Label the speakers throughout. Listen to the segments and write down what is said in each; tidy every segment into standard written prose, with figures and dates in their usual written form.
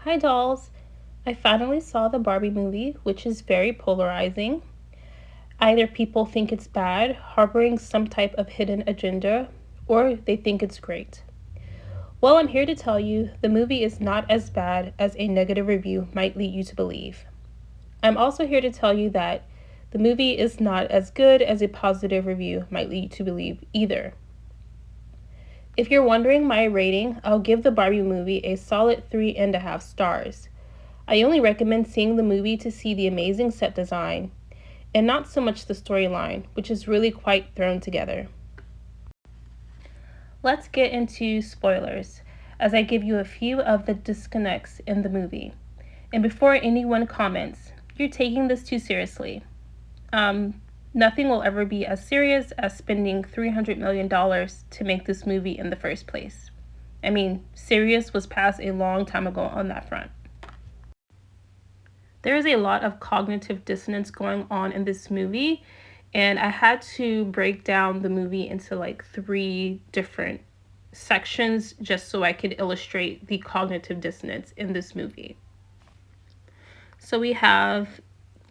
Speaker 1: Hi dolls! I finally saw the Barbie movie, which is very polarizing. Either people think it's bad, harboring some type of hidden agenda, or they think it's great. Well, I'm here to tell you the movie is not as bad as a negative review might lead you to believe. I'm also here to tell you that the movie is not as good as a positive review might lead you to believe either. If you're wondering my rating, I'll give the Barbie movie a solid 3.5 stars. I only recommend seeing the movie to see the amazing set design, and not so much the storyline, which is really quite thrown together. Let's get into spoilers, as I give you a few of the disconnects in the movie. And before anyone comments, you're taking this too seriously. Nothing will ever be as serious as spending $300 million to make this movie in the first place. I mean, serious was passed a long time ago on that front. There is a lot of cognitive dissonance going on in this movie, and I had to break down the movie into like 3 different sections just so I could illustrate the cognitive dissonance in this movie. So we have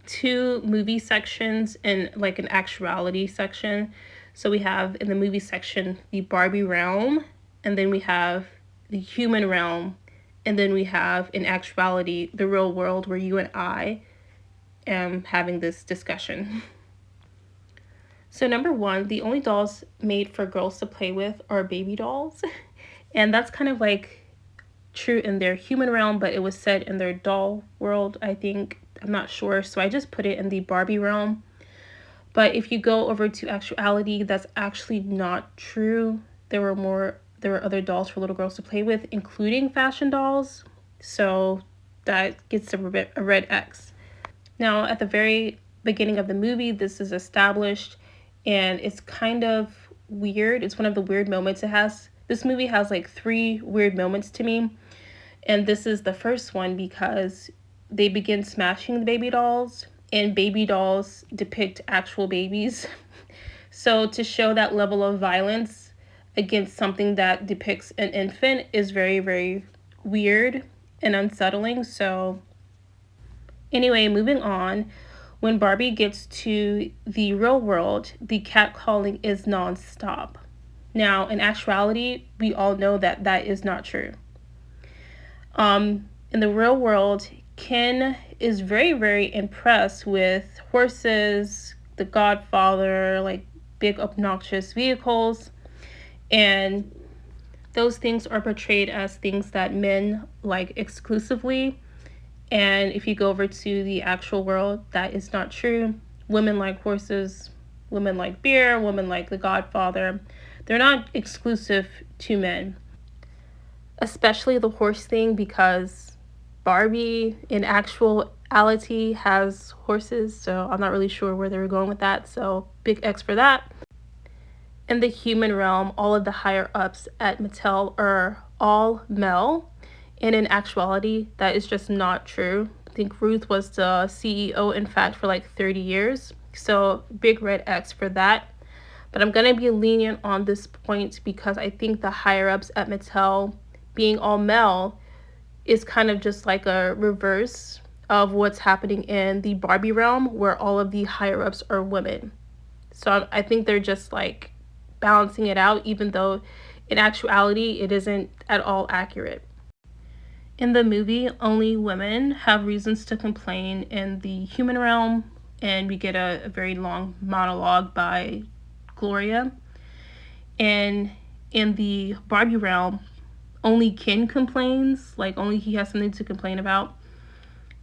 Speaker 1: 2 movie sections and like an actuality section. So we have in the movie section the Barbie realm, and then we have the human realm, and then we have in actuality the real world where you and I am having this discussion. So number 1, the only dolls made for girls to play with are baby dolls. And that's kind of like true in their human realm, but it was said in their doll world, I think. I'm not sure, so I just put it in the Barbie realm. But if you go over to actuality, that's actually not true. There were other dolls for little girls to play with, including fashion dolls. So that gets a red X. Now, at the very beginning of the movie, this is established, and it's kind of weird. It's one of the weird moments it has. This movie has like 3 weird moments to me. And this is the first one because they begin smashing the baby dolls, and baby dolls depict actual babies. So to show that level of violence against something that depicts an infant is very, very weird and unsettling. So anyway, moving on. When Barbie gets to the real world, the catcalling is nonstop. Now, in actuality, we all know that that is not true. In the real world, Ken is very, very impressed with horses, the Godfather, like big obnoxious vehicles, and those things are portrayed as things that men like exclusively. And if you go over to the actual world, that is not true. Women like horses, women like beer, women like the Godfather. They're not exclusive to men. Especially the horse thing, because Barbie in actuality has horses, so I'm not really sure where they were going with that, so big X for that. In the human realm, all of the higher ups at Mattel are all male, and in actuality, that is just not true. I think Ruth was the CEO, in fact, for like 30 years, so big red X for that. But I'm gonna be lenient on this point because I think the higher ups at Mattel being all male is kind of just like a reverse of what's happening in the Barbie realm, where all of the higher ups are women. So I think they're just like balancing it out, even though in actuality it isn't at all accurate. In the movie, only women have reasons to complain in the human realm, and we get a very long monologue by Gloria. And in the Barbie realm, only Ken complains, like only he has something to complain about,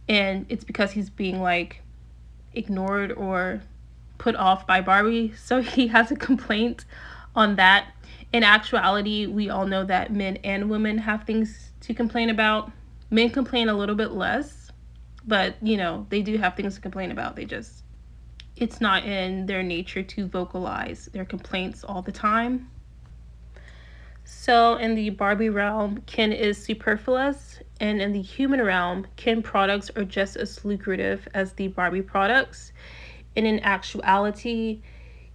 Speaker 1: and it's because he's being like ignored or put off by Barbie, so he has a complaint on that. In actuality, we all know that men and women have things to complain about. Men complain a little bit less, but they do have things to complain about. It's not in their nature to vocalize their complaints all the time. So in the Barbie realm, Ken is superfluous, and in the human realm, Ken products are just as lucrative as the Barbie products. And in actuality,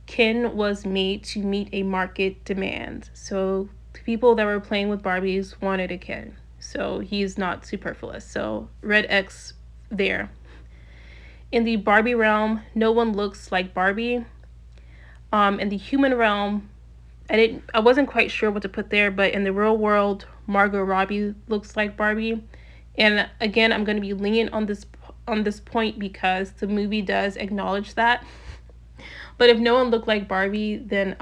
Speaker 1: Ken was made to meet a market demand. So people that were playing with Barbies wanted a Ken. So he's not superfluous. So red X there. In the Barbie realm, no one looks like Barbie. In the human realm, I wasn't quite sure what to put there, but in the real world, Margot Robbie looks like Barbie. And again, I'm going to be lenient on this point because the movie does acknowledge that. But if no one looked like Barbie, then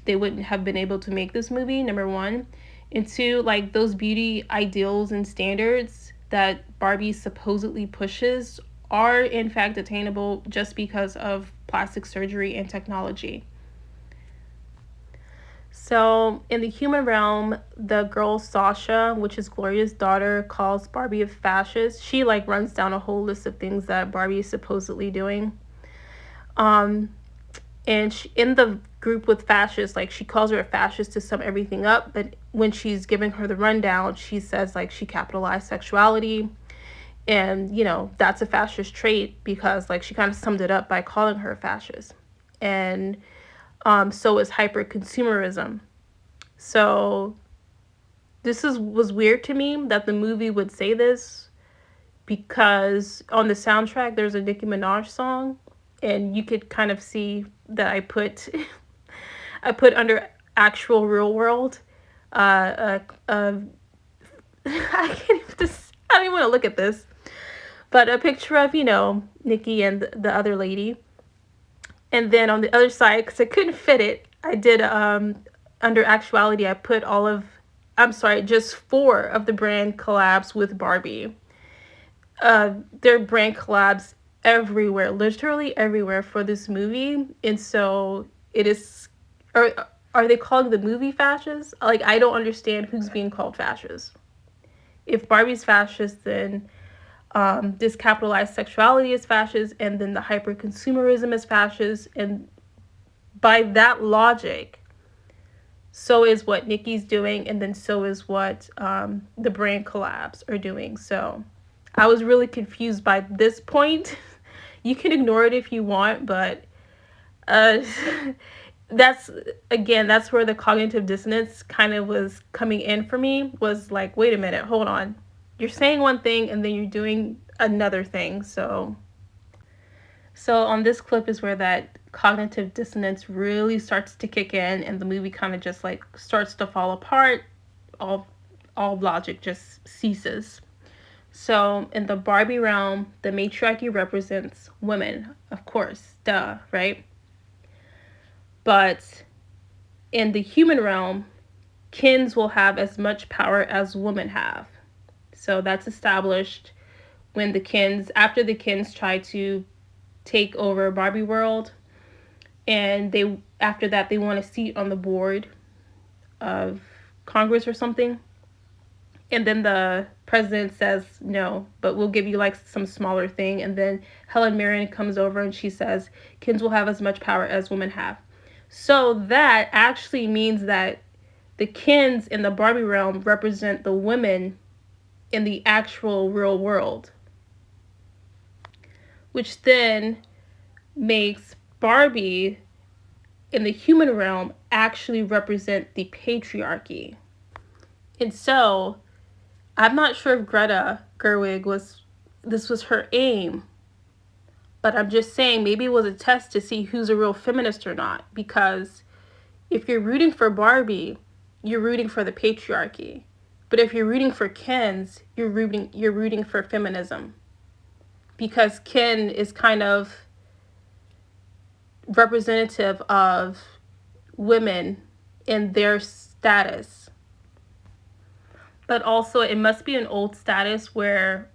Speaker 1: they wouldn't have been able to make this movie, number one. And two, like those beauty ideals and standards that Barbie supposedly pushes are in fact attainable just because of plastic surgery and technology. So in the human realm, the girl Sasha, which is Gloria's daughter, calls Barbie a fascist. She like runs down a whole list of things that Barbie is supposedly doing. Um, and in the group with fascists, like she calls her a fascist to sum everything up, but when she's giving her the rundown, she says like she capitalized sexuality, and that's a fascist trait because like she kind of summed it up by calling her a fascist. And so is hyper consumerism. So was weird to me that the movie would say this, because on the soundtrack there's a Nicki Minaj song, and you could kind of see that I put I put under actual real world I can't even I don't even want to look at this, but a picture of Nicki and the other lady, and then on the other side, because I couldn't fit it, I did under actuality I put just 4 of the brand collabs with Barbie. Their brand collabs everywhere, literally everywhere for this movie. And so it is, are they calling the movie fascist? Like, I don't understand who's being called fascist. If Barbie's fascist, then this capitalized sexuality is fascist, and then the hyper consumerism is fascist, and by that logic, so is what Nicki's doing, and then so is what the brand collabs are doing. So I was really confused by this point. You can ignore it if you want, but that's where the cognitive dissonance kind of was coming in for me, was like, wait a minute, hold on. You're saying one thing and then you're doing another thing. So on this clip is where that cognitive dissonance really starts to kick in, and the movie kind of just like starts to fall apart. All logic just ceases. So in the Barbie realm, the matriarchy represents women, of course, duh, right? But in the human realm, kins will have as much power as women have. So that's established when after the kins try to take over Barbie world, and after that they want a seat on the board of Congress or something. And then the president says, no, but we'll give you like some smaller thing. And then Helen Mirren comes over and she says, kins will have as much power as women have. So that actually means that the kins in the Barbie realm represent the women in the actual real world, which then makes Barbie in the human realm actually represent the patriarchy. And so I'm not sure if Greta Gerwig this was her aim, but I'm just saying maybe it was a test to see who's a real feminist or not, because if you're rooting for Barbie, you're rooting for the patriarchy. But if you're rooting for Kens, you're rooting for feminism, because Ken is kind of representative of women in their status. But also it must be an old status where,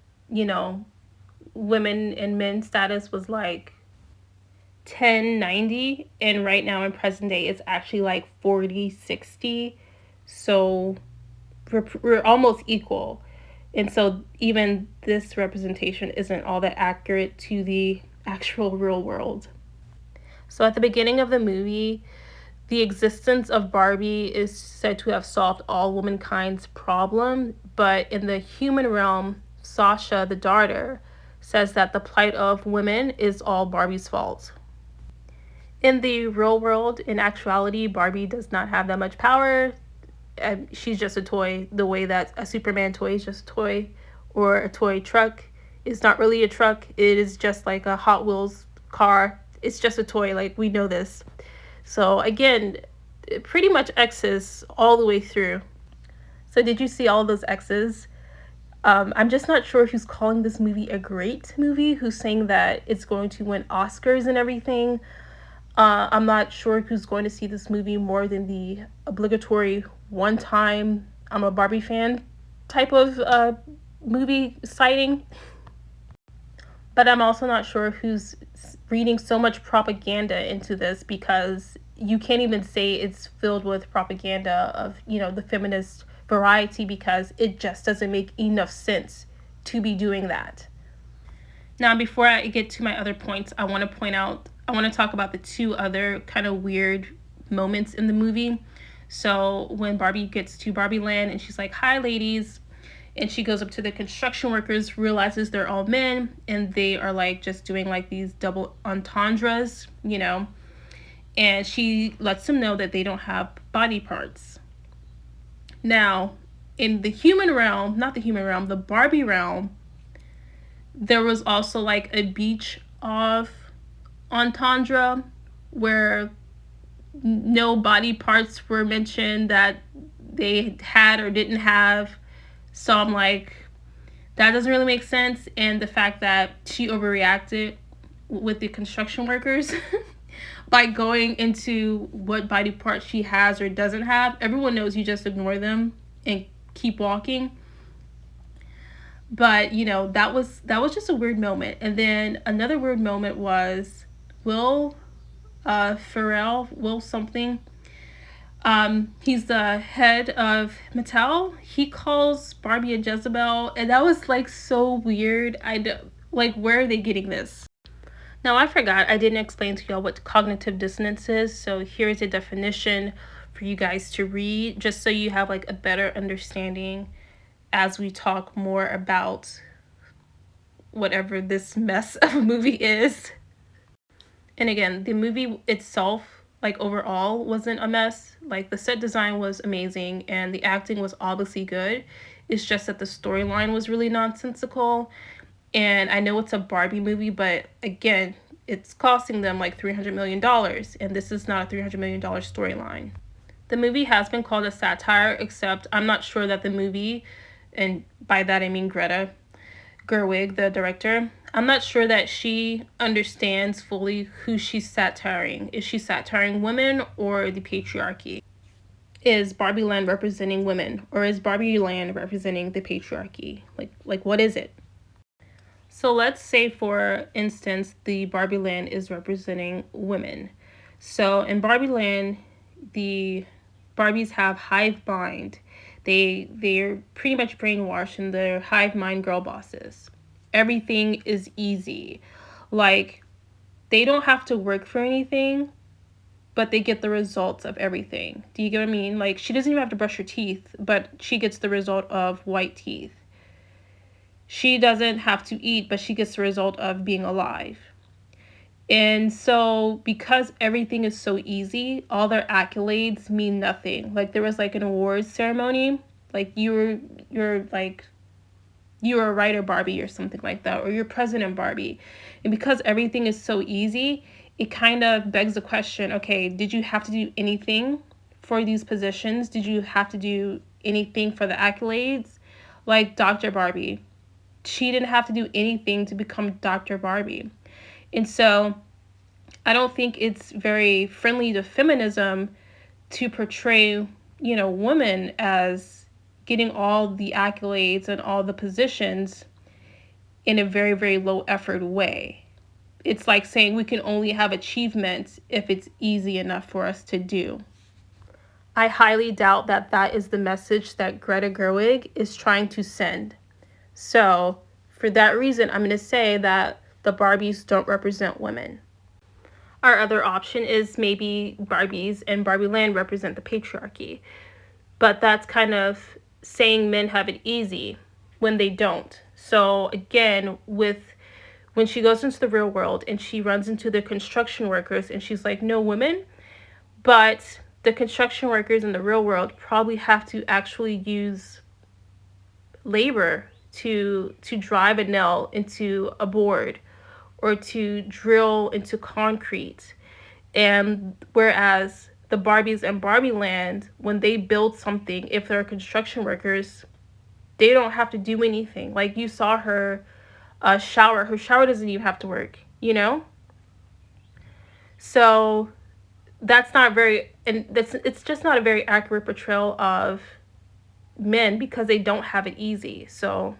Speaker 1: women and men status was like 10/90, and right now in present day it's actually like 40/60. So we're almost equal. And so even this representation isn't all that accurate to the actual real world. So at the beginning of the movie, the existence of Barbie is said to have solved all womankind's problem, but in the human realm, Sasha, the daughter, says that the plight of women is all Barbie's fault. In the real world, in actuality, Barbie does not have that much power, she's just a toy, the way that a Superman toy is just a toy, or a toy truck is not really a truck. It is just like a Hot Wheels car. It's just a toy. Like, we know this. So again, pretty much X's all the way through. So did you see all those X's? I'm just not sure who's calling this movie a great movie, who's saying that it's going to win Oscars and everything. I'm not sure who's going to see this movie more than the obligatory one time I'm a Barbie fan type of movie sighting. But I'm also not sure who's reading so much propaganda into this, because you can't even say it's filled with propaganda of, the feminist variety, because it just doesn't make enough sense to be doing that. Now, before I get to my other points, I want to talk about the two other kind of weird moments in the movie. So when Barbie gets to Barbie Land and she's like, "Hi, ladies," and she goes up to the construction workers, realizes they're all men, and they are like just doing like these double entendres, and she lets them know that they don't have body parts. Now, in the the Barbie realm, there was also like a beach of entendre where no body parts were mentioned that they had or didn't have. So I'm like, that doesn't really make sense. And the fact that she overreacted with the construction workers by going into what body parts she has or doesn't have. Everyone knows you just ignore them and keep walking. But, that was just a weird moment. And then another weird moment was Will something. He's the head of Mattel. He calls Barbie a Jezebel, and that was like so weird. Where are they getting this? Now, I forgot, I didn't explain to y'all what cognitive dissonance is, so here's a definition for you guys to read, just so you have like a better understanding as we talk more about whatever this mess of a movie is. And again, the movie itself, like overall, wasn't a mess. Like, the set design was amazing and the acting was obviously good. It's just that the storyline was really nonsensical. And I know it's a Barbie movie, but again, it's costing them like $300 million, and this is not a $300 million storyline. The movie has been called a satire, except I'm not sure that the movie, and by that I mean Greta Gerwig, the director, I'm not sure that she understands fully who she's satiring. Is she satiring women or the patriarchy? Is Barbie Land representing women, or is Barbie Land representing the patriarchy? Like what is it? So let's say, for instance, the Barbie Land is representing women. So in Barbie Land, the Barbies have hive mind. They're pretty much brainwashed, and they're hive mind girl bosses. Everything is easy. Like, they don't have to work for anything, but they get the results of everything. Do you get what I mean? Like, she doesn't even have to brush her teeth, but she gets the result of white teeth. She doesn't have to eat, but she gets the result of being alive. And so, because everything is so easy, all their accolades mean nothing. Like, there was like an awards ceremony, like you're a writer Barbie or something like that, or you're President Barbie. And because everything is so easy, it kind of begs the question, okay, did you have to do anything for these positions? Did you have to do anything for the accolades? Like Dr. Barbie. She didn't have to do anything to become Dr. Barbie. And so I don't think it's very friendly to feminism to portray, women as getting all the accolades and all the positions in a very, very low effort way. It's like saying we can only have achievements if it's easy enough for us to do. I highly doubt that that is the message that Greta Gerwig is trying to send. So, for that reason, I'm going to say that the Barbies don't represent women. Our other option is maybe Barbies and Barbie Land represent the patriarchy. But that's kind of saying men have it easy when they don't. So again, when she goes into the real world and she runs into the construction workers and she's like, "No women," but the construction workers in the real world probably have to actually use labor to drive a nail into a board or to drill into concrete. And whereas the Barbies in Barbie Land, when they build something, if they're construction workers, they don't have to do anything. Like you saw her shower. Her shower doesn't even have to work, you know? So that's not very, and that's, it's just not a very accurate portrayal of men because they don't have it easy. So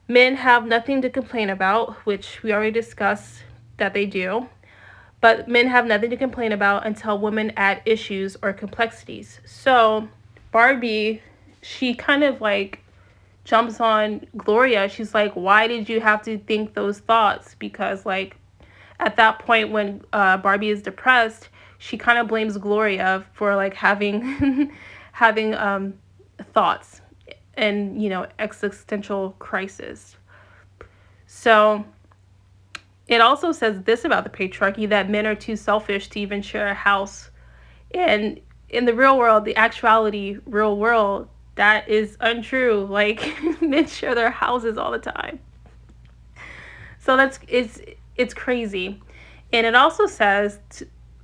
Speaker 1: men have nothing to complain about, which we already discussed that they do. But men have nothing to complain about until women add issues or complexities. So Barbie, she kind of like jumps on Gloria. She's like, why did you have to think those thoughts? Because like at that point when Barbie is depressed, she kind of blames Gloria for like having having thoughts and, you know, existential crisis. So it also says this about the patriarchy, that men are too selfish to even share a house. And in the real world, the actuality, real world, that is untrue. Like men share their houses all the time. So it's crazy. And it also says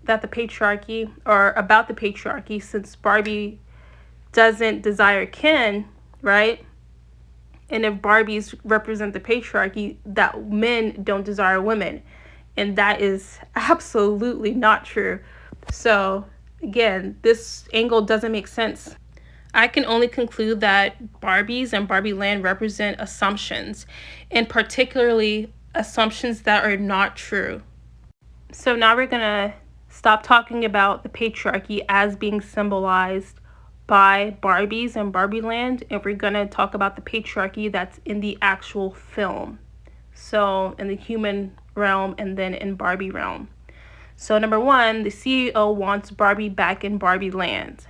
Speaker 1: that the patriarchy, or about the patriarchy, since Barbie doesn't desire Ken, right? And if Barbies represent the patriarchy, that men don't desire women. And that is absolutely not true. So, again, this angle doesn't make sense. I can only conclude that Barbies and Barbie Land represent assumptions, and particularly assumptions that are not true. So now we're going to stop talking about the patriarchy as being symbolized by Barbies and Barbie Land, and we're going to talk about the patriarchy that's in the actual film. So in the human realm and then in Barbie realm. So number one, the CEO wants Barbie back in Barbie Land.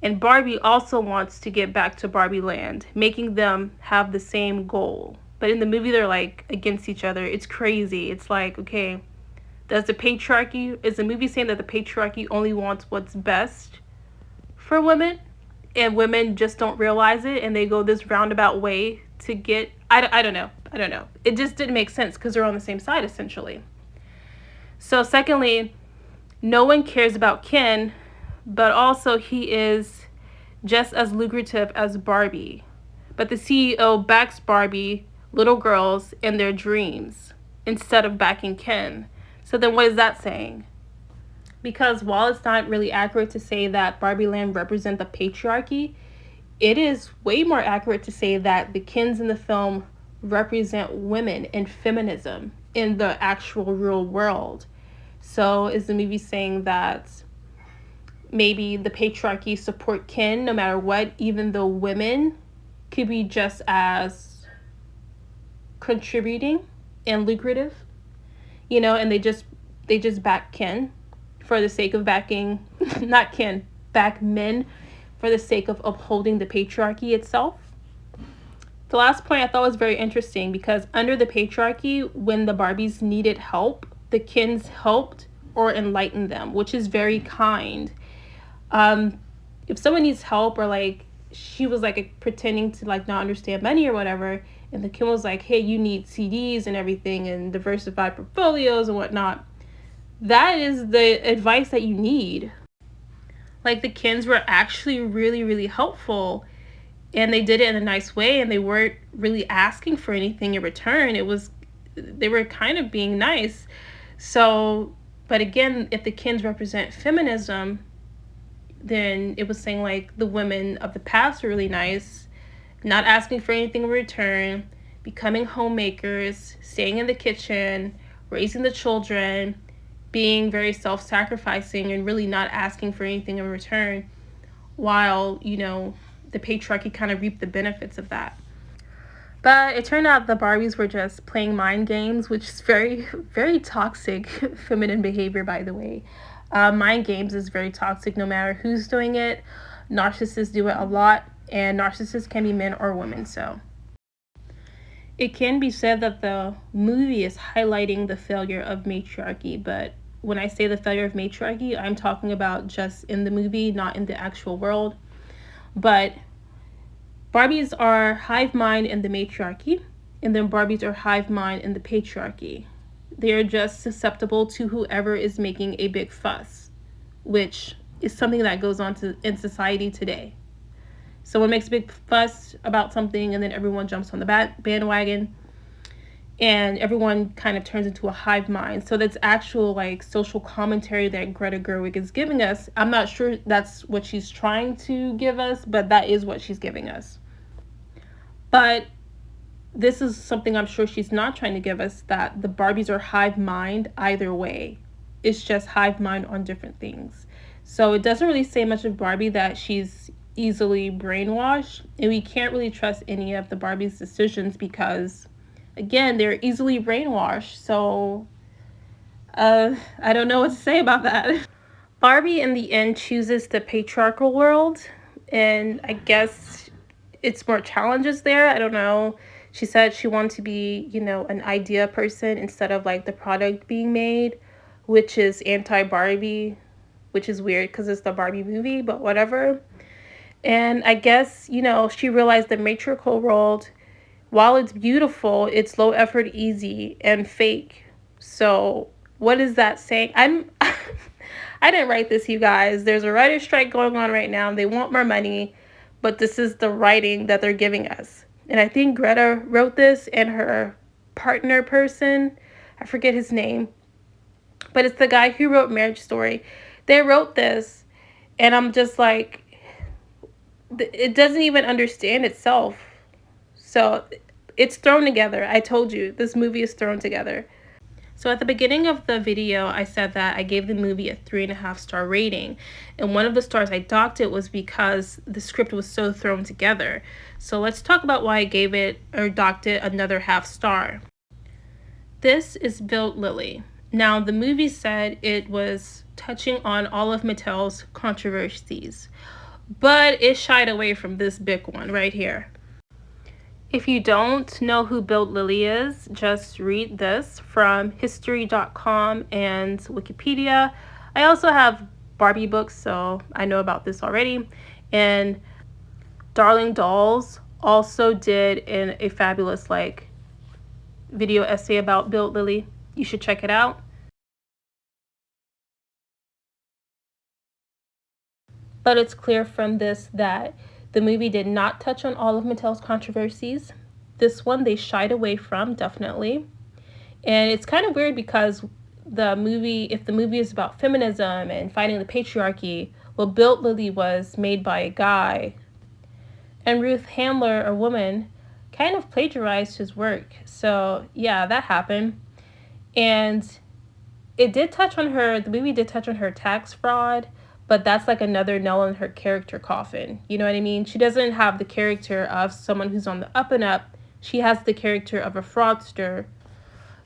Speaker 1: And Barbie also wants to get back to Barbie Land, making them have the same goal. But in the movie, they're like against each other. It's crazy. It's like, okay, is the movie saying that the patriarchy only wants what's best for women? And women just don't realize it and they go this roundabout way to get, I don't know. It just didn't make sense because they're on the same side essentially. So secondly, no one cares about Ken, but also he is just as lucrative as Barbie. But the CEO backs Barbie, little girls, and their dreams instead of backing Ken. So then what is that saying? Because while it's not really accurate to say that Barbie Land represents the patriarchy, it is way more accurate to say that the Kens in the film represent women and feminism in the actual real world. So is the movie saying that maybe the patriarchy support Ken no matter what, even though women could be just as contributing and lucrative, you know, and they just back Ken for the sake of backing, not Ken, back men for the sake of upholding the patriarchy itself. The last point I thought was very interesting because under the patriarchy, when the Barbies needed help, the Kens helped or enlightened them, which is very kind. If someone needs help, or like she was like pretending to like not understand money or whatever, and the Ken was like, hey, you need CDs and everything and diversified portfolios and whatnot, that is the advice that you need. Like the Kens were actually really, really helpful, and they did it in a nice way, and they weren't really asking for anything in return. They were kind of being nice. So, but again, if the Kens represent feminism, then it was saying like the women of the past were really nice, not asking for anything in return, becoming homemakers, staying in the kitchen, raising the children, being very self-sacrificing and really not asking for anything in return, while, you know, the patriarchy kind of reaped the benefits of that. But it turned out the Barbies were just playing mind games, which is very, very toxic feminine behavior, by the way. Mind games is very toxic no matter who's doing it. Narcissists do it a lot, and narcissists can be men or women. So it can be said that the movie is highlighting the failure of matriarchy, but when I say the failure of matriarchy, I'm talking about just in the movie, not in the actual world. But Barbies are hive mind in the matriarchy, and then Barbies are hive mind in the patriarchy. They are just susceptible to whoever is making a big fuss, which is something that goes on in society today. Someone makes a big fuss about something, and then everyone jumps on the bandwagon, and everyone kind of turns into a hive mind. So that's actual like social commentary that Greta Gerwig is giving us. I'm not sure that's what she's trying to give us, but that is what she's giving us. But this is something I'm sure she's not trying to give us, that the Barbies are hive mind either way. It's just hive mind on different things. So it doesn't really say much of Barbie that she's easily brainwashed, and we can't really trust any of the Barbie's decisions because, again, they're easily brainwashed. So I don't know what to say about that. Barbie, in the end, chooses the patriarchal world, and I guess it's more challenges there. I don't know. She said she wanted to be, an idea person instead of like the product being made, which is anti Barbie, which is weird because it's the Barbie movie, but whatever. And I guess, she realized the matriarchal world, while it's beautiful, it's low effort, easy, and fake. So, what is that saying? I didn't write this, you guys. There's a writer's strike going on right now. They want more money, but this is the writing that they're giving us. And I think Greta wrote this, and her partner person, I forget his name, but it's the guy who wrote Marriage Story. They wrote this, and I'm just like, it doesn't even understand itself. So it's thrown together. I told you, this movie is thrown together. So at the beginning of the video, I said that I gave the movie a 3.5-star rating. And one of the stars I docked it was because the script was so thrown together. So let's talk about why I gave it or docked it another half star. This is Built Lily. Now, the movie said it was touching on all of Mattel's controversies, but it shied away from this big one right here. If you don't know who Built Lily is, just read this from history.com and Wikipedia. I also have Barbie books, so I know about this already. And Darling Dolls also did a fabulous video essay about Built Lily. You should check it out. But it's clear from this that the movie did not touch on all of Mattel's controversies. This one they shied away from, definitely. And it's kind of weird because if the movie is about feminism and fighting the patriarchy, well, Built Lily was made by a guy. And Ruth Handler, a woman, kind of plagiarized his work. So, yeah, that happened. And the movie did touch on her tax fraud, but that's like another nail in her character coffin. You know what I mean? She doesn't have the character of someone who's on the up and up. She has the character of a fraudster.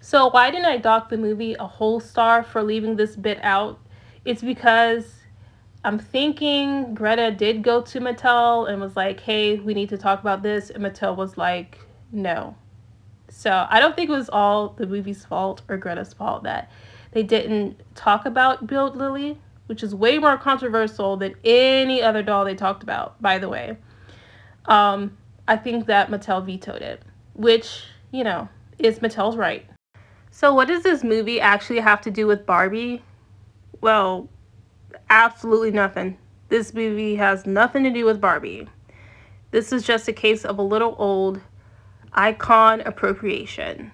Speaker 1: So why didn't I dock the movie a whole star for leaving this bit out? It's because I'm thinking Greta did go to Mattel and was like, hey, we need to talk about this. And Mattel was like, no. So I don't think it was all the movie's fault or Greta's fault that they didn't talk about Built Lily, which is way more controversial than any other doll they talked about, by the way. I think that Mattel vetoed it, which, is Mattel's right. So what does this movie actually have to do with Barbie? Well, absolutely nothing. This movie has nothing to do with Barbie. This is just a case of a little old icon appropriation.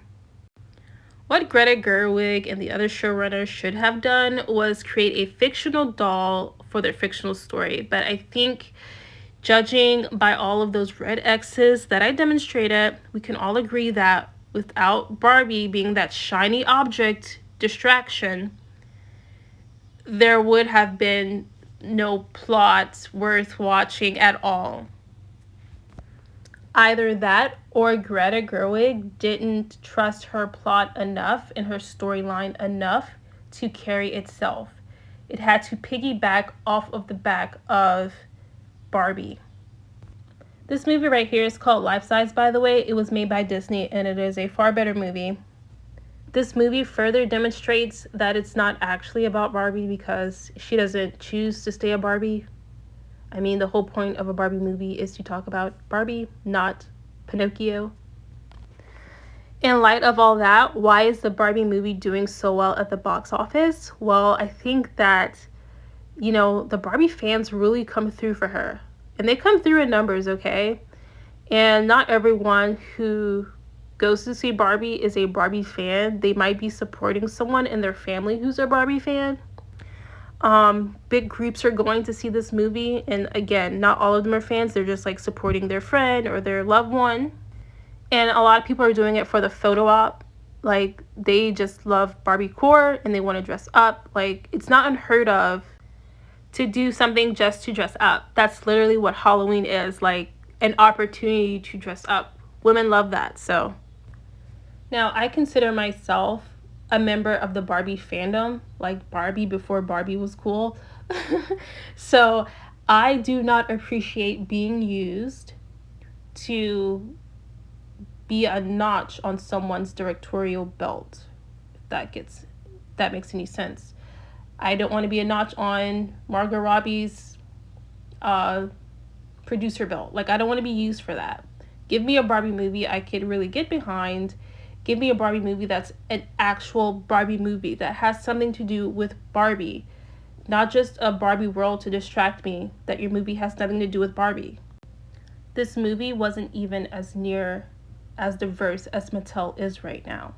Speaker 1: What Greta Gerwig and the other showrunners should have done was create a fictional doll for their fictional story. But I think, judging by all of those red X's that I demonstrated, we can all agree that without Barbie being that shiny object distraction, there would have been no plot worth watching at all. Either that or Greta Gerwig didn't trust her plot enough and her storyline enough to carry itself. It had to piggyback off of the back of Barbie. This movie right here is called Life Size, by the way. It was made by Disney and it is a far better movie. This movie further demonstrates that it's not actually about Barbie because she doesn't choose to stay a Barbie. I mean, the whole point of a Barbie movie is to talk about Barbie, not Pinocchio. In light of all that, why is the Barbie movie doing so well at the box office? Well, I think that, the Barbie fans really come through for her. And they come through in numbers, okay? And not everyone who goes to see Barbie is a Barbie fan. They might be supporting someone in their family who's a Barbie fan. Big groups are going to see this movie, and again, not all of them are fans. They're just like supporting their friend or their loved one. And a lot of people are doing it for the photo op. Like, they just love Barbie core and they want to dress up. Like, it's not unheard of to do something just to dress up. That's literally what Halloween is, like an opportunity to dress up. Women love that. So now I consider myself a member of the Barbie fandom, like Barbie before Barbie was cool. So I do not appreciate being used to be a notch on someone's directorial belt, if that makes any sense. I don't want to be a notch on Margot Robbie's producer belt. Like, I don't want to be used for that. Give me a Barbie movie I could really get behind. Give me a Barbie movie that's an actual Barbie movie that has something to do with Barbie, not just a Barbie world to distract me that your movie has nothing to do with Barbie. This movie wasn't even as near as diverse as Mattel is right now.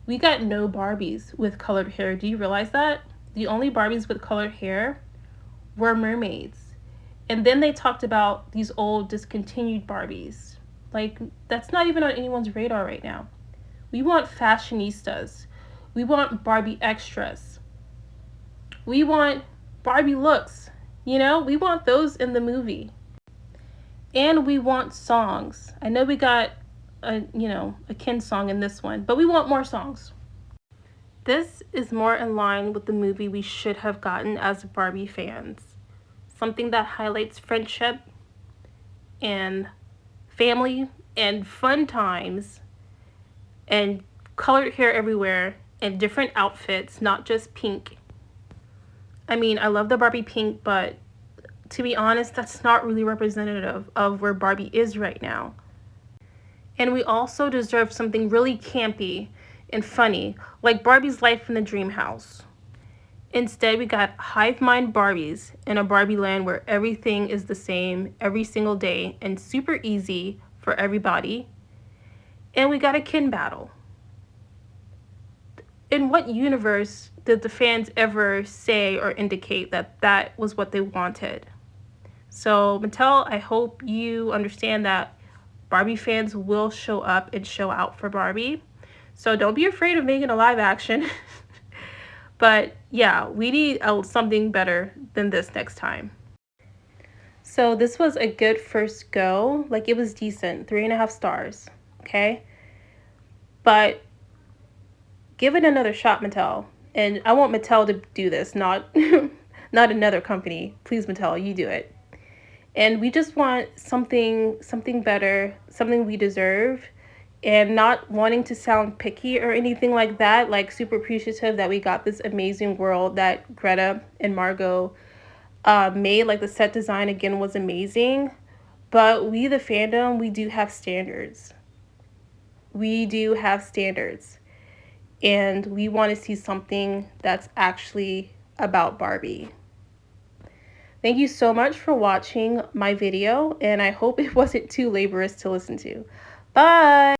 Speaker 1: We got no Barbies with colored hair. Do you realize that? The only Barbies with colored hair were mermaids. And then they talked about these old discontinued Barbies. Like, that's not even on anyone's radar right now. We want fashionistas. We want Barbie extras. We want Barbie looks. We want those in the movie. And we want songs. I know we got a Ken song in this one, but we want more songs. This is more in line with the movie we should have gotten as Barbie fans. Something that highlights friendship and family and fun times and colored hair everywhere and different outfits, not just pink. I mean, I love the Barbie pink, but to be honest, that's not really representative of where Barbie is right now. And we also deserve something really campy and funny, like Barbie's Life in the Dream House. Instead, we got hive mind Barbies in a Barbie land where everything is the same every single day and super easy for everybody. And we got a Ken battle. In what universe did the fans ever say or indicate that that was what they wanted? So, Mattel, I hope you understand that Barbie fans will show up and show out for Barbie. So don't be afraid of making a live action. But yeah, we need something better than this next time. So this was a good first go. Like, it was decent, 3.5 stars. Okay. But give it another shot, Mattel. And I want Mattel to do this, not another company. Please, Mattel, you do it. And we just want something better, something we deserve, and not wanting to sound picky or anything like that, like super appreciative that we got this amazing world that Greta and Margot made. Like, the set design, again, was amazing. But we, the fandom, we do have standards. We do have standards. And we want to see something that's actually about Barbie. Thank you so much for watching my video, and I hope it wasn't too laborious to listen to. Bye!